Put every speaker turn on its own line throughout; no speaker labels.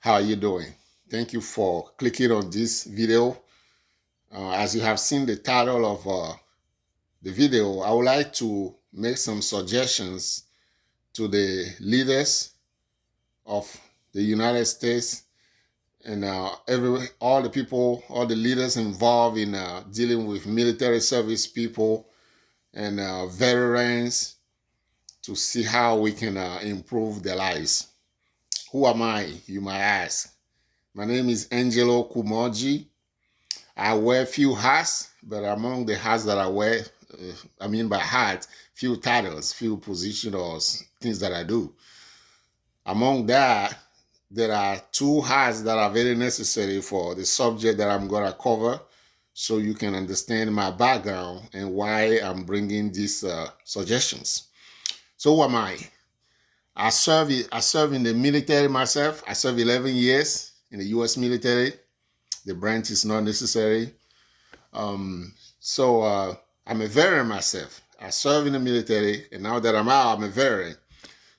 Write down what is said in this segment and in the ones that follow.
How are you doing? Thank you for clicking on this video. As you have seen the title of the video, I would like to make some suggestions to the leaders of the United States and all the people, all the leaders involved in dealing with military service people and veterans to see how we can improve their lives. Who am I, you might ask? My name is Angelo Koumondji. I wear few hats, but among the hats that I wear, by hat, few titles, few positions or things that I do. Among that, there are two hats that are very necessary for the subject that I'm going to cover so you can understand my background and why I'm bringing these suggestions. So who am I? I serve in the military myself. I served 11 years in the U.S. military. The branch is not necessary. So I'm a veteran myself. I serve in the military, and now that I'm out, I'm a veteran.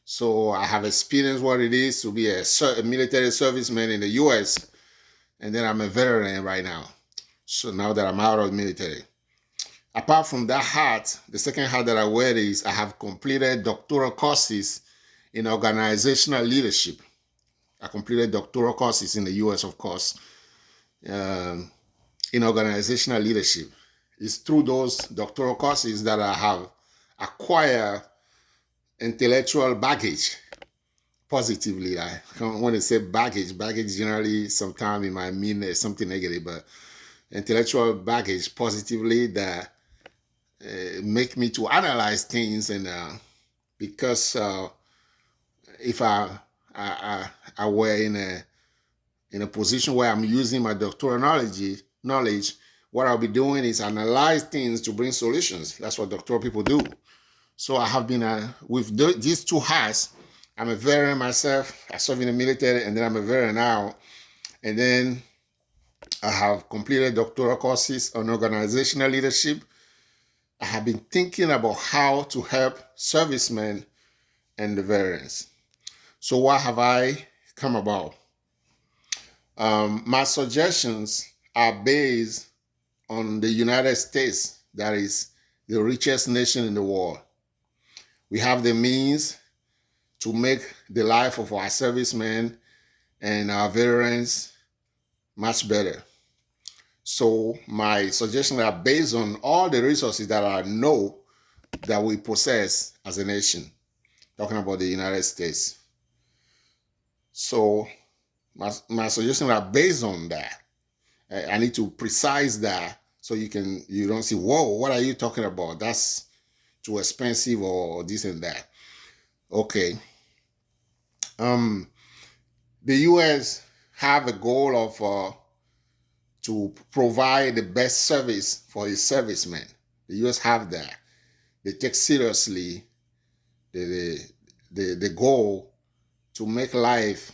So I have experienced what it is to be a military serviceman in the U.S., and then I'm a veteran right now. So now that I'm out of the military. Apart from that hat, the second hat that I wear is I have completed doctoral courses in organizational leadership. I completed doctoral courses in the U.S., of course, in organizational leadership. It's through those doctoral courses that I have acquired intellectual baggage positively. I don't want to say baggage. Baggage generally sometimes it might mean something negative, but intellectual baggage positively that make me to analyze things and because if I were in a position where I'm using my doctoral knowledge, what I'll be doing is analyze things to bring solutions. That's what doctoral people do. So I have been with these two hats. I'm a veteran myself. I serve in the military, and then I'm a veteran now. And then I have completed doctoral courses on organizational leadership. I have been thinking about how to help servicemen and the veterans. So what have I come about? My suggestions are based on the United States, that is the richest nation in the world. We have the means to make the life of our servicemen and our veterans much better. So my suggestions are based on all the resources that I know that we possess as a nation, talking about the United States. So my suggestions are based on that. I need to precise that so you don't say, whoa, what are you talking about? That's too expensive or this and that. Okay. The U.S. have a goal of to provide the best service for its servicemen. The U.S. have that. They take seriously the goal to make life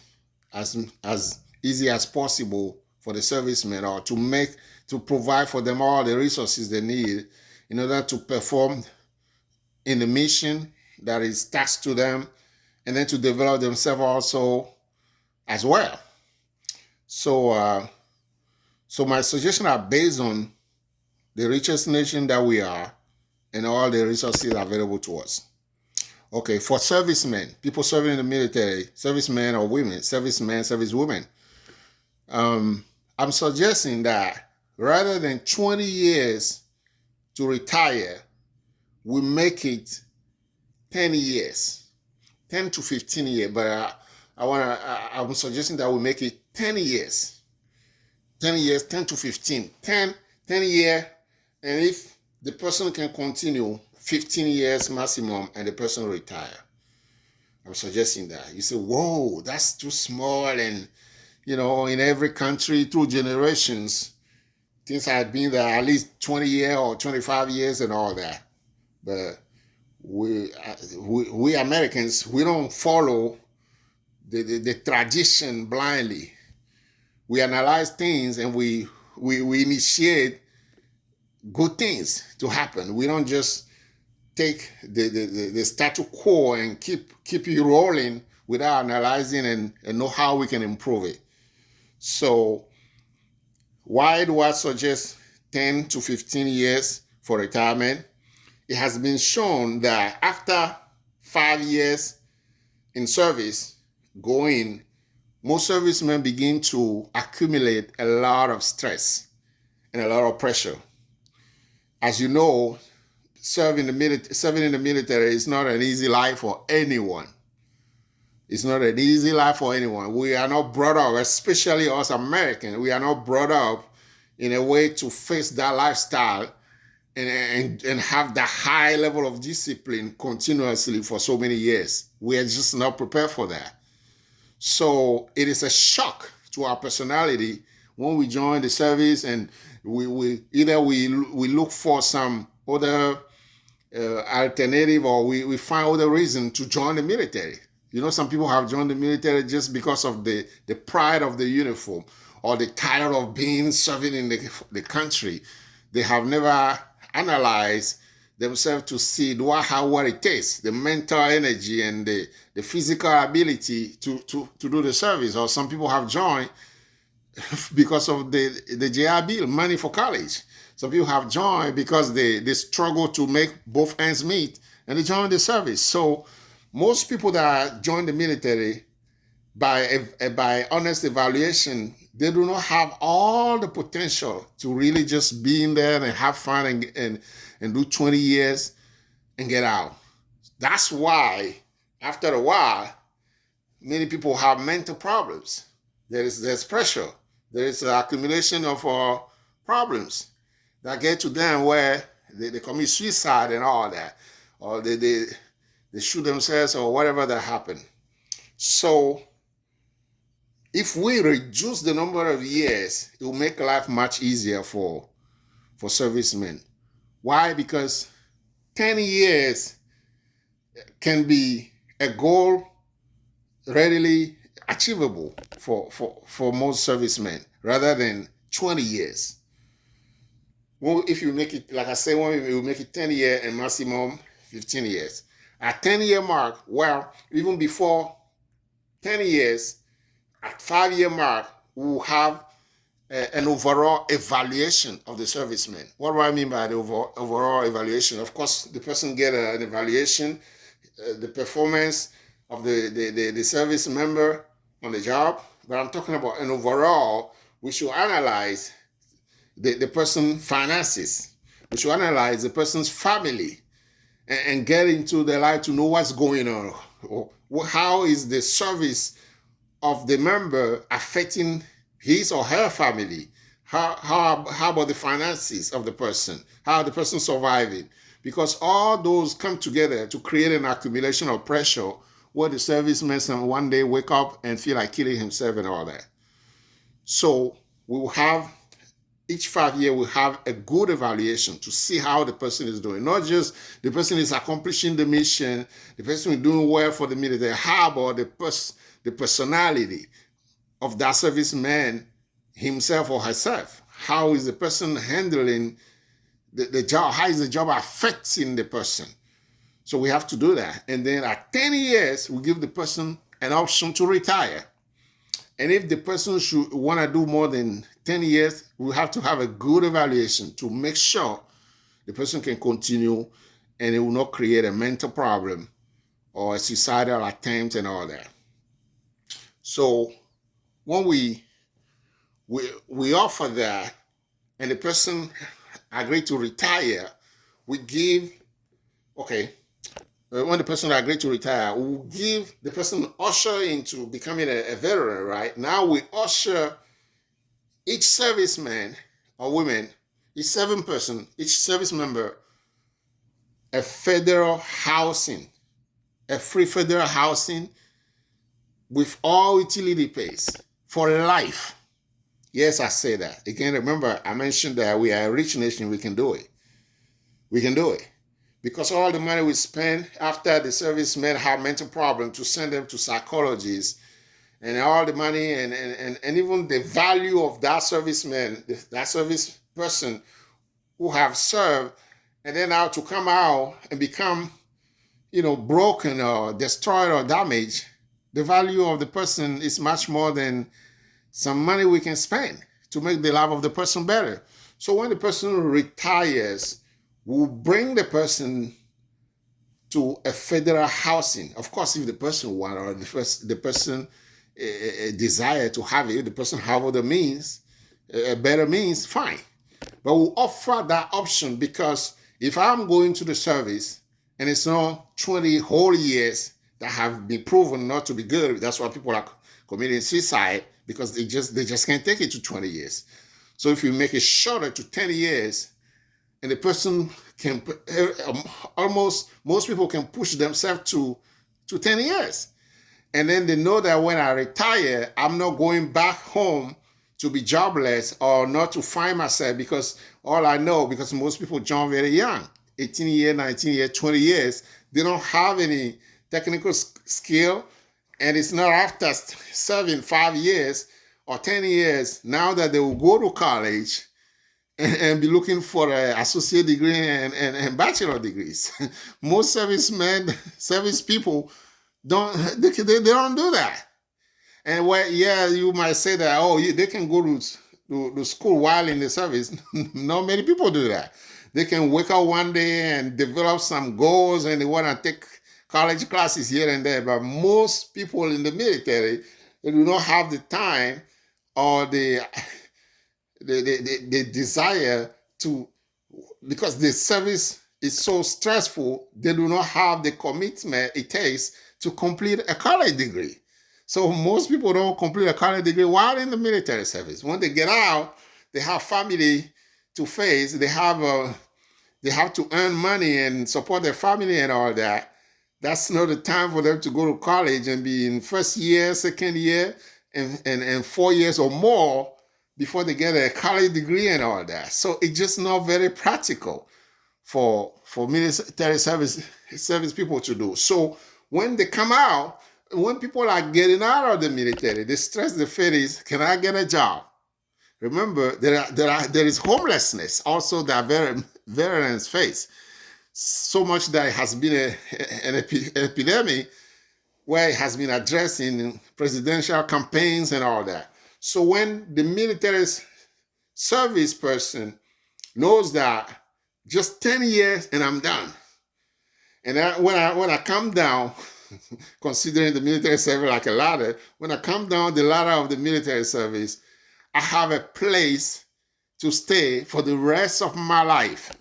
as easy as possible for the servicemen, or to provide for them all the resources they need in order to perform in the mission that is tasked to them, and then to develop themselves also as well. So my suggestions are based on the richest nation that we are and all the resources available to us. Okay, for servicemen, people serving in the military, servicemen or women, servicemen, servicewomen, I'm suggesting that rather than 20 years to retire, we make it 10 years, 10 to 15 years. But I'm suggesting that we make it 10 years, 10 years, 10 to 15, 10 years. And if the person can continue 15 years maximum and the person retire, I'm suggesting that. You say, whoa, that's too small. And in every country through generations, things have been there at least 20 years or 25 years and all that. But we Americans, we don't follow the tradition blindly. We analyze things and we initiate good things to happen. We don't just take the status quo and keep you rolling without analyzing and know how we can improve it. So why do I suggest 10 to 15 years for retirement? It has been shown that after 5 years in service, most servicemen begin to accumulate a lot of stress and a lot of pressure. As you know, serving in the military is not an easy life for anyone. It's not an easy life for anyone. We are not brought up, especially us Americans, we are not brought up in a way to face that lifestyle and have that high level of discipline continuously for so many years. We are just not prepared for that. So it is a shock to our personality when we join the service, and we look for some other alternative, or we find other reason to join the military. You know, some people have joined the military just because of the pride of the uniform or the title of being serving in the country. They have never analyzed themselves to see, do I have what it takes, the mental energy and the physical ability to do the service? Or some people have joined because of the GI Bill, money for college. Some people have joined because they struggle to make both ends meet, and they join the service. So most people that join the military, by honest evaluation, they do not have all the potential to really just be in there and have fun and do 20 years and get out. That's why, after a while, many people have mental problems. There's pressure. There is an accumulation of problems that get to them where they commit suicide and all that, or they shoot themselves or whatever that happened. So if we reduce the number of years, it will make life much easier for servicemen. Why? Because 10 years can be a goal readily achievable for most servicemen, rather than 20 years. Well, if you make it, like I say, when you make it 10 years and maximum 15 years. At 10-year mark, well, even before 10 years, at 5-year mark, we will have an overall evaluation of the serviceman. What do I mean by the overall evaluation? Of course, the person get an evaluation, the performance of the service member on the job, but I'm talking about an overall. We should analyze the person's finances. We should analyze the person's family and get into their life to know what's going on. How is the service of the member affecting his or her family? How about the finances of the person? How the person surviving? Because all those come together to create an accumulation of pressure where the serviceman one day wake up and feel like killing himself and all that. So we will have, each 5 years, we have a good evaluation to see how the person is doing. Not just the person is accomplishing the mission, the person is doing well for the military. How about the personality of that serviceman himself or herself? How is the person handling the job? How is the job affecting the person? So we have to do that. And then at 10 years, we give the person an option to retire. And if the person should want to do more than 10 years, we have to have a good evaluation to make sure the person can continue and it will not create a mental problem or a suicidal attempt and all that. So when we offer that and the person agreed to retire, we give, when the person agreed to retire, we will give the person usher into becoming a veteran, right? Now we usher each serviceman or woman, each service member, a federal housing, a free federal housing with all utility pays for life. Yes, I say that. Again, remember, I mentioned that we are a rich nation. We can do it. We can do it. Because all the money we spend after the servicemen have mental problems to send them to psychologists, and all the money and even the value of that serviceman, that service person who have served, and then now to come out and become, broken or destroyed or damaged, The value of the person is much more than some money we can spend to make the life of the person better. So when the person retires, we'll bring the person to a federal housing. Of course, if the person want or the person desire to have it, the person have other means, a better means, fine. But we'll offer that option because if I'm going to the service and it's not 20 whole years that have been proven not to be good, that's why people are committing suicide, because they just can't take it to 20 years. So if you make it shorter to 10 years, and the person can almost, most people can push themselves to 10 years. And then they know that when I retire, I'm not going back home to be jobless or not to find myself, because all I know, because most people jump very young, 18 years, 19 years, 20 years, they don't have any technical skill. And it's not after serving 5 years or 10 years, now that they will go to college and be looking for an associate degree and bachelor degrees. Most servicemen, service people they don't do that. And where, yeah, you might say that, oh, they can go to school while in the service. Not many people do that. They can wake up one day and develop some goals and they want to take college classes here and there. But most people in the military, they do not have the time or the desire to, because the service is so stressful, they do not have the commitment it takes to complete a college degree. So most people don't complete a college degree while in the military service. When they get out, they have family to face. They have to earn money and support their family and all that. That's not the time for them to go to college and be in first year, second year, and 4 years or more before they get a college degree and all that. So it's just not very practical for military service people to do. So when they come out, when people are getting out of the military, the stress they feel is, can I get a job? Remember, there is homelessness also that veterans face. So much that it has been an epidemic where it has been addressed in presidential campaigns and all that. So when the military service person knows that just 10 years and I'm done, and when I come down, considering the military service like a ladder, when I come down the ladder of the military service, I have a place to stay for the rest of my life.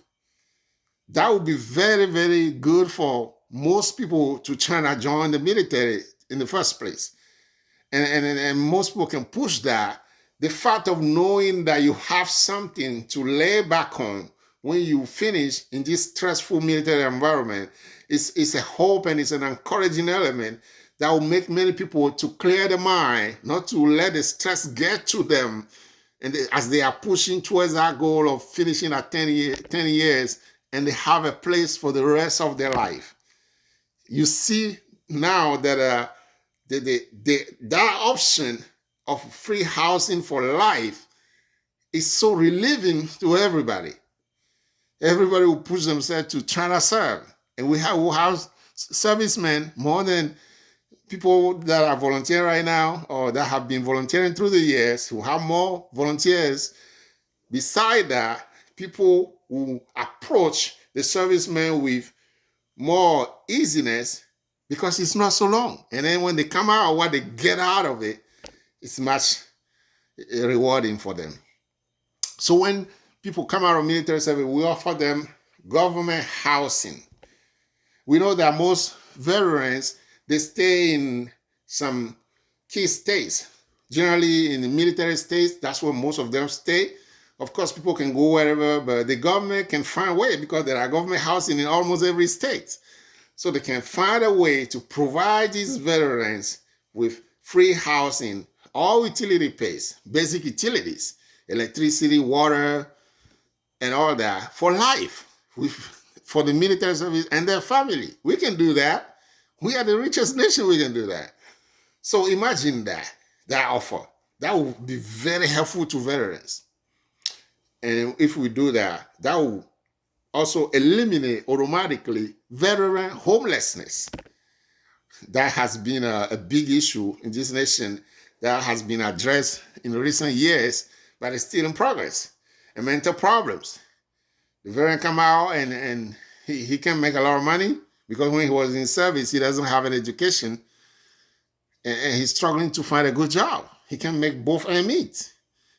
That would be very, very good for most people to try to join the military in the first place. And most people can push that. The fact of knowing that you have something to lay back home when you finish in this stressful military environment is a hope and it's an encouraging element that will make many people to clear the mind, not to let the stress get to them, and as they are pushing towards that goal of finishing at 10 years, and they have a place for the rest of their life. You see now that that option of free housing for life is so relieving to everybody. Everybody will push themselves to try to serve. And we have servicemen more than people that are volunteering right now or that have been volunteering through the years, who have more volunteers. Beside that, people who approach the servicemen with more easiness because it's not so long. And then when they come out, what they get out of it, it's much rewarding for them. So when people come out of military service, we offer them government housing. We know that most veterans, they stay in some key states. Generally in the military states, that's where most of them stay. Of course, people can go wherever, but the government can find a way because there are government housing in almost every state. So they can find a way to provide these veterans with free housing, all utility pays, basic utilities, electricity, water, and all that for life, for the military service and their family. We can do that. We are the richest nation, we can do that. So imagine that offer. That would be very helpful to veterans. And if we do that, that will also eliminate automatically veteran homelessness. that has been a big issue in this nation that has been addressed in recent years, but it's still in progress. And mental problems. The veteran come out and he can make a lot of money because when he was in service, he doesn't have an education and he's struggling to find a good job. He can make both ends meet.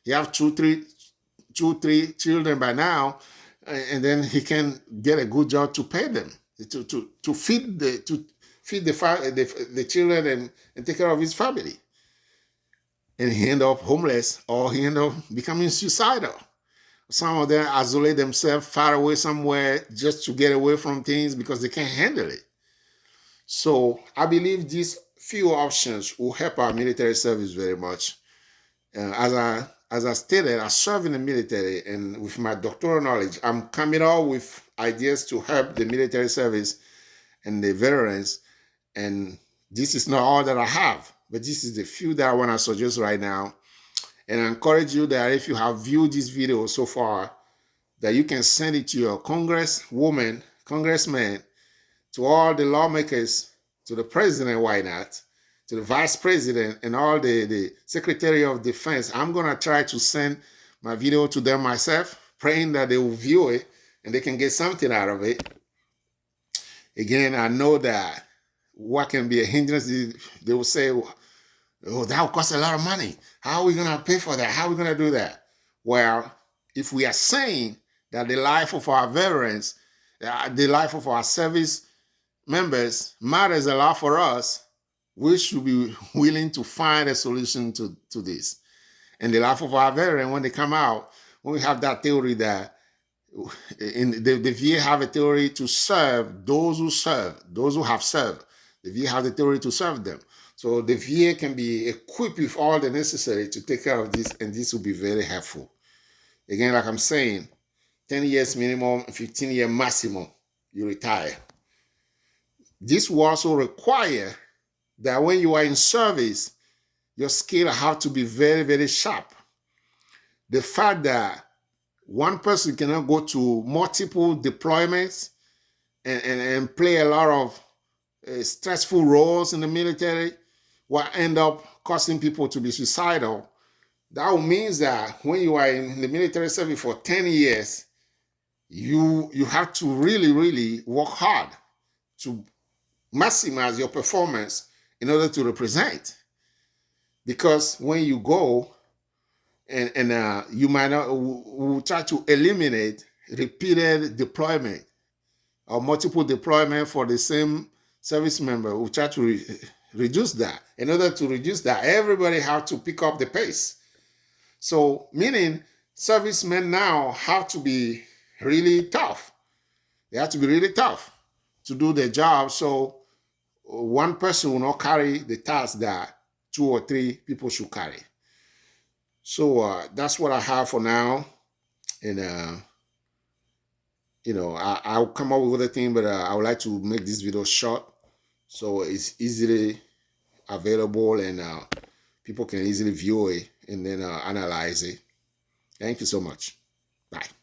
He have two, three children by now, and then he can get a good job to pay them to feed the children and take care of his family. And he end up homeless or he end up becoming suicidal. Some of them isolate themselves far away somewhere just to get away from things because they can't handle it. So I believe these few options will help our military service very much. As I stated, I serve in the military, and with my doctoral knowledge, I'm coming out with ideas to help the military service and the veterans. And this is not all that I have, but this is the few that I want to suggest right now. And I encourage you that if you have viewed this video so far, that you can send it to your congresswoman, congressman, to all the lawmakers, to the president, why not, to the vice president, and all the secretary of defense. I'm going to try to send my video to them myself, praying that they will view it and they can get something out of it. Again, I know that what can be a hindrance, they will say, oh, that will cost a lot of money. How are we going to pay for that? How are we going to do that? Well, if we are saying that the life of our veterans, the life of our service members matters a lot for us, we should be willing to find a solution to this. And the life of our veterans, when they come out, when we have that theory that in the VA have a theory to serve those who have served. The VA have the theory to serve them. So the VA can be equipped with all the necessary to take care of this, and this will be very helpful. Again, like I'm saying, 10 years minimum, 15 year maximum, you retire. This will also require that when you are in service, your skill have to be very, very sharp. The fact that one person cannot go to multiple deployments and play a lot of stressful roles in the military will end up causing people to be suicidal. That means that when you are in the military service for 10 years, you have to really, really work hard to maximize your performance in order to represent. Because when you go, and you might not, will try to eliminate repeated deployment or multiple deployment for the same service member. We'll try to reduce that. In order to reduce that, everybody have to pick up the pace. So meaning servicemen now have to be really tough. They have to be really tough to do their job. So one person will not carry the task that 2 or 3 people should carry. So that's what I have for now. And, I'll come up with other things, but I would like to make this video short so it's easily available and people can easily view it and then analyze it. Thank you so much. Bye.